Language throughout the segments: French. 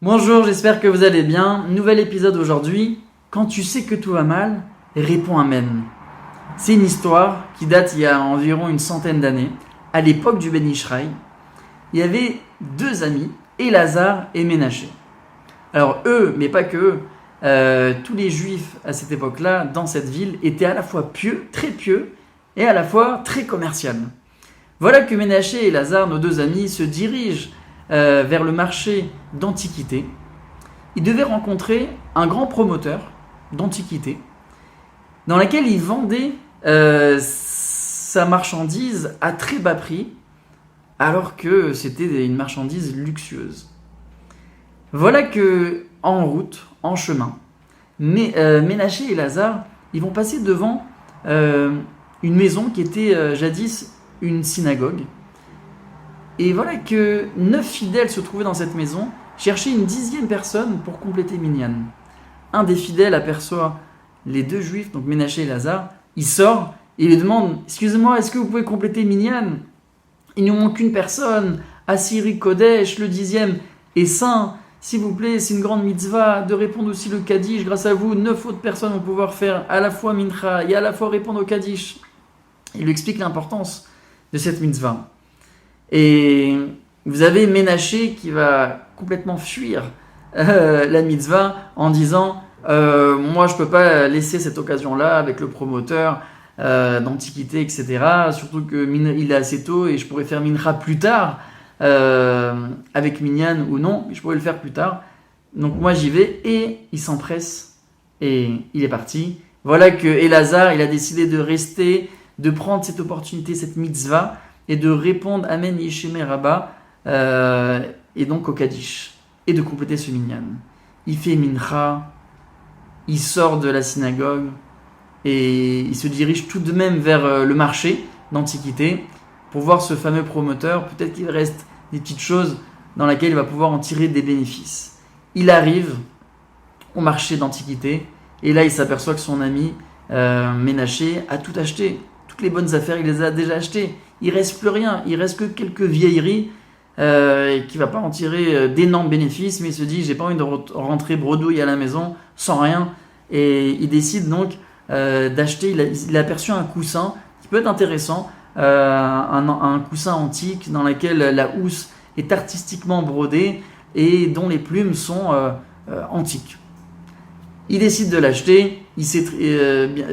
Bonjour, j'espère que vous allez bien. Nouvel épisode aujourd'hui. Quand tu sais que tout va mal, réponds Amen. C'est une histoire qui date il y a environ une centaine d'années. À l'époque du Ben Ishraï, il y avait deux amis, Elazar et Ménaché. Alors eux, mais pas que eux, tous les juifs à cette époque-là, dans cette ville, étaient à la fois pieux, et à la fois très commercial. Voilà que Ménaché et Elazar, nos deux amis, se dirigent vers le marché d'antiquité. Ils devaient rencontrer un grand promoteur d'antiquité dans lequel il vendait sa marchandise à très bas prix alors que c'était une marchandise luxueuse. Voilà que en route, en chemin, Ménaché et Elazar, ils vont passer devant une maison qui était jadis une synagogue. Et voilà que 9 fidèles se trouvaient dans cette maison, cherchaient une 10e personne pour compléter Minyan. Un des fidèles aperçoit les deux juifs, donc Ménaché et Elazar. Il sort et lui demande « Excusez-moi, est-ce que vous pouvez compléter Minyan ? Il nous manque une personne, Asiri Kodesh, le 10e, est saint. S'il vous plaît, c'est une grande mitzvah de répondre aussi le Kaddish. Grâce à vous, 9 autres personnes vont pouvoir faire à la fois Mincha et à la fois répondre au Kaddish. » Il lui explique l'importance de cette mitzvah. Et vous avez Ménaché qui va complètement fuir la mitzvah en disant moi je peux pas laisser cette occasion-là avec le promoteur d'antiquité, etc. Surtout qu'il est assez tôt et je pourrais faire Mincha plus tard avec Minyan ou non, mais je pourrais le faire plus tard. Donc moi j'y vais et il s'empresse et il est parti. Voilà que Elazar il a décidé de rester, de prendre cette opportunité, cette mitzvah, et de répondre Amen Yeshemé Rabba et donc au Kaddish et de compléter ce minyan. Il fait Mincha, il sort de la synagogue et il se dirige tout de même vers le marché d'antiquité pour voir ce fameux promoteur. Peut-être qu'il reste des petites choses dans lesquelles il va pouvoir en tirer des bénéfices. Il arrive au marché d'antiquité et là il s'aperçoit que son ami Ménaché a tout acheté. Toutes les bonnes affaires, il les a déjà achetées. Il ne reste plus rien, il reste que quelques vieilleries qui ne va pas en tirer d'énormes bénéfices, mais il se dit j'ai pas envie de rentrer bredouille à la maison sans rien, et il décide donc d'acheter. Il a aperçu un coussin qui peut être intéressant, un coussin antique dans lequel la housse est artistiquement brodée et dont les plumes sont antiques. Il décide de l'acheter. Il sait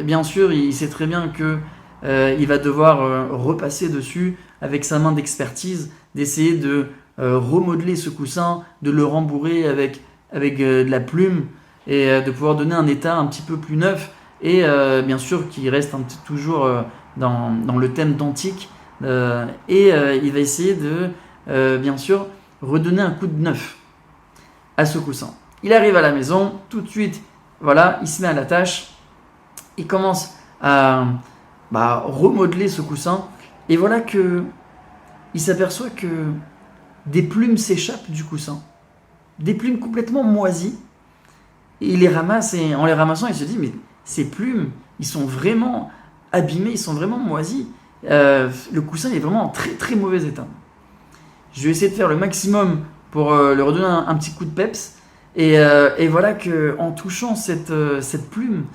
bien sûr, il sait très bien que il va devoir repasser dessus avec sa main d'expertise, d'essayer de remodeler ce coussin, de le rembourrer avec de la plume et de pouvoir donner un état un petit peu plus neuf et bien sûr qui reste toujours dans le thème d'antique et il va essayer de bien sûr redonner un coup de neuf à ce coussin. Il arrive à la maison, tout de suite, voilà, il se met à la tâche, il commence à remodeler ce coussin et voilà que il s'aperçoit que des plumes s'échappent du coussin, des plumes complètement moisies, et il les ramasse et en les ramassant il se dit mais ces plumes ils sont vraiment abîmés, ils sont vraiment moisis, le coussin il est vraiment en très très mauvais état. Je vais essayer de faire le maximum pour lui redonner un petit coup de peps et voilà que en touchant cette plume,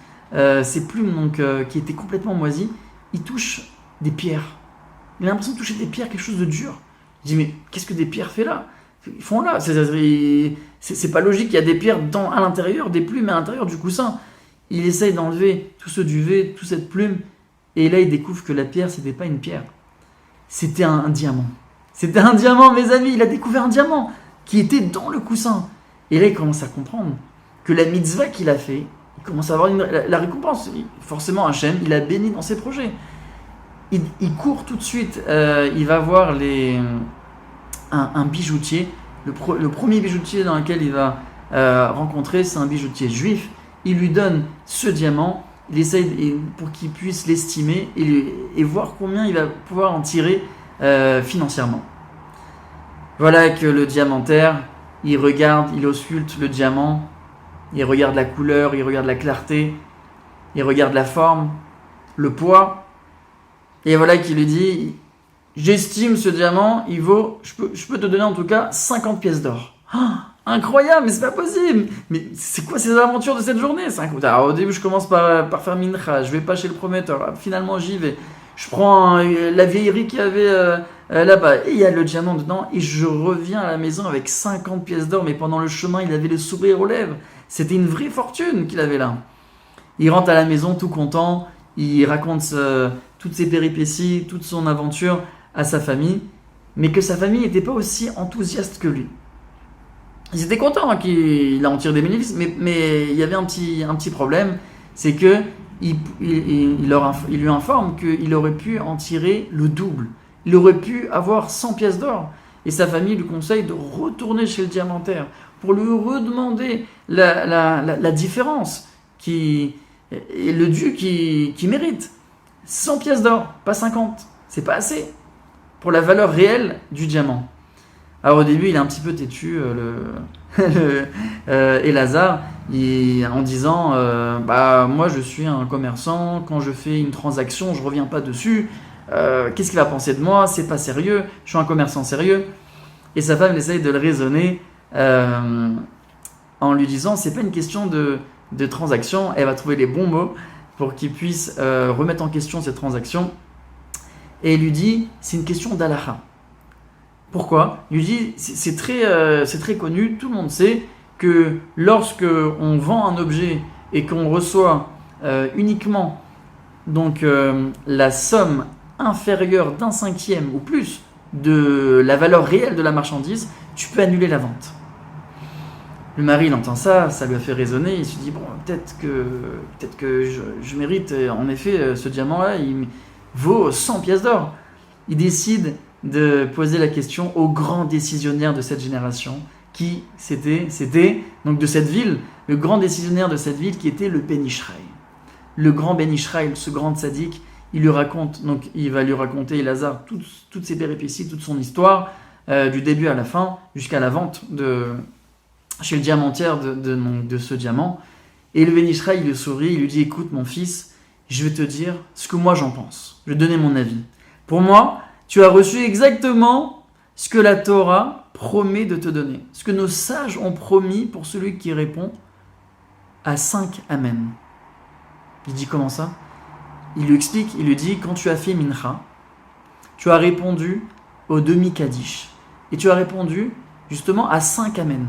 ces plumes donc qui étaient complètement moisies, il touche des pierres. Il a l'impression de toucher des pierres, quelque chose de dur. Il dit mais qu'est-ce que des pierres font là? C'est pas logique, il y a des pierres à l'intérieur, des plumes à l'intérieur du coussin. Il essaye d'enlever tout ce duvet, toute cette plume, et là il découvre que la pierre c'était pas une pierre, c'était un diamant. C'était un diamant, mes amis, il a découvert un diamant qui était dans le coussin. Et là il commence à comprendre que la mitzvah qu'il a fait, il commence à avoir la récompense. Forcément, Hachem, il a béni dans ses projets. Il court tout de suite, il va voir un bijoutier. Le premier bijoutier dans lequel il va rencontrer, c'est un bijoutier juif. Il lui donne ce diamant, il essaye pour qu'il puisse l'estimer et voir combien il va pouvoir en tirer financièrement. Voilà que le diamantaire, il regarde, il ausculte le diamant, il regarde la couleur, il regarde la clarté, il regarde la forme, le poids, et voilà qu'il lui dit j'estime ce diamant, il vaut, je peux te donner en tout cas 50 pièces d'or. incroyable, mais c'est pas possible. Mais c'est quoi ces aventures de cette journée? Alors, au début, je commence par faire mincha, je vais pas chez le prometteur. Finalement, j'y vais. Je prends la vieillerie qu'il y avait là-bas, et il y a le diamant dedans, et je reviens à la maison avec 50 pièces d'or, mais pendant le chemin, il avait le sourire aux lèvres. C'était une vraie fortune qu'il avait là. Il rentre à la maison tout content, il raconte toutes ses péripéties, toute son aventure à sa famille, mais que sa famille n'était pas aussi enthousiaste que lui. Ils étaient contents qu'il en tire des bénéfices, mais il y avait un petit problème, c'est que il lui informe qu'il aurait pu en tirer le double. Il aurait pu avoir 100 pièces d'or. Et sa famille lui conseille de retourner chez le diamantaire pour lui redemander la différence et le dû qui mérite. 100 pièces d'or, pas 50. C'est pas assez pour la valeur réelle du diamant. Alors au début, il est un petit peu têtu, Elazar, en disant moi je suis un commerçant, quand je fais une transaction, je reviens pas dessus. Qu'est-ce qu'il va penser de moi? C'est pas sérieux, je suis un commerçant sérieux. Et sa femme essaye de le raisonner en lui disant c'est pas une question de transaction, elle va trouver les bons mots pour qu'il puisse remettre en question cette transaction. Et il lui dit c'est une question d'halakha. Pourquoi? Il lui dit c'est très connu, tout le monde sait que lorsque on vend un objet et qu'on reçoit uniquement donc la somme inférieure d'un cinquième ou plus de la valeur réelle de la marchandise, tu peux annuler la vente. Le mari, il entend ça, ça lui a fait raisonner, il se dit, bon, peut-être que je mérite, en effet, ce diamant-là, il vaut 100 pièces d'or. Il décide de poser la question au grand décisionnaire de cette génération, qui c'était donc de cette ville, le grand décisionnaire de cette ville qui était le Ben Ishraï. Le grand Ben Ishraï, ce grand tzaddik, il va lui raconter Elazar toutes ses péripéties, toute son histoire, du début à la fin, jusqu'à la vente chez le diamantaire de ce diamant. Et le Ben Ishraï, il le sourit, il lui dit, écoute mon fils, je vais te dire ce que moi j'en pense. Je vais te donner mon avis. Pour moi, tu as reçu exactement ce que la Torah promet de te donner. Ce que nos sages ont promis pour celui qui répond à 5 Amen. Il dit comment ça? Il lui explique, il lui dit, quand tu as fait Mincha, tu as répondu au demi-Kaddish. Et tu as répondu justement à 5 Amen.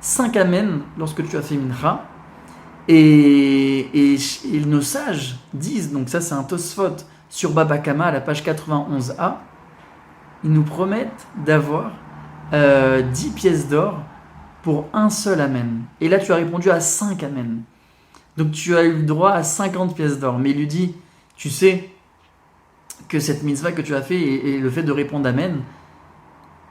5 Amen lorsque tu as fait Mincha. Et nos sages disent, donc ça c'est un Tosfot sur Baba Kama à la page 91a, ils nous promettent d'avoir 10 pièces d'or pour un seul Amen. Et là tu as répondu à 5 Amen. Donc tu as eu le droit à 50 pièces d'or. Mais il lui dit, tu sais que cette mitzvah que tu as fait et le fait de répondre Amen,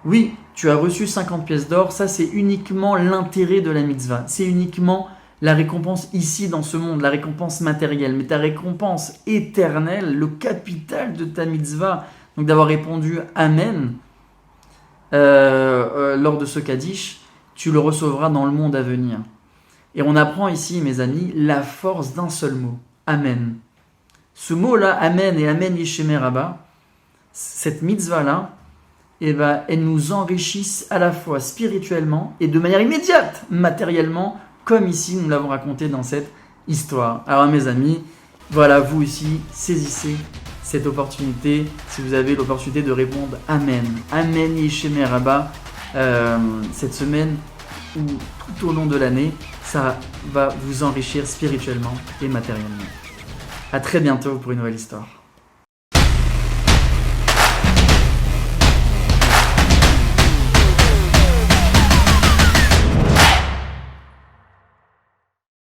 oui, tu as reçu 50 pièces d'or, ça c'est uniquement l'intérêt de la mitzvah. C'est uniquement la récompense ici dans ce monde, la récompense matérielle. Mais ta récompense éternelle, le capital de ta mitzvah, donc d'avoir répondu Amen lors de ce Kaddish, tu le recevras dans le monde à venir. Et on apprend ici, mes amis, la force d'un seul mot, Amen. Ce mot-là, Amen et Amen Yishemeh Rabba, cette mitzvah-là, elle nous enrichit à la fois spirituellement et de manière immédiate, matériellement, comme ici nous l'avons raconté dans cette histoire. Alors mes amis, voilà, vous aussi, saisissez cette opportunité, si vous avez l'opportunité de répondre Amen. Amen Yishemeh Rabba, cette semaine ou tout au long de l'année, ça va vous enrichir spirituellement et matériellement. À très bientôt pour une nouvelle histoire.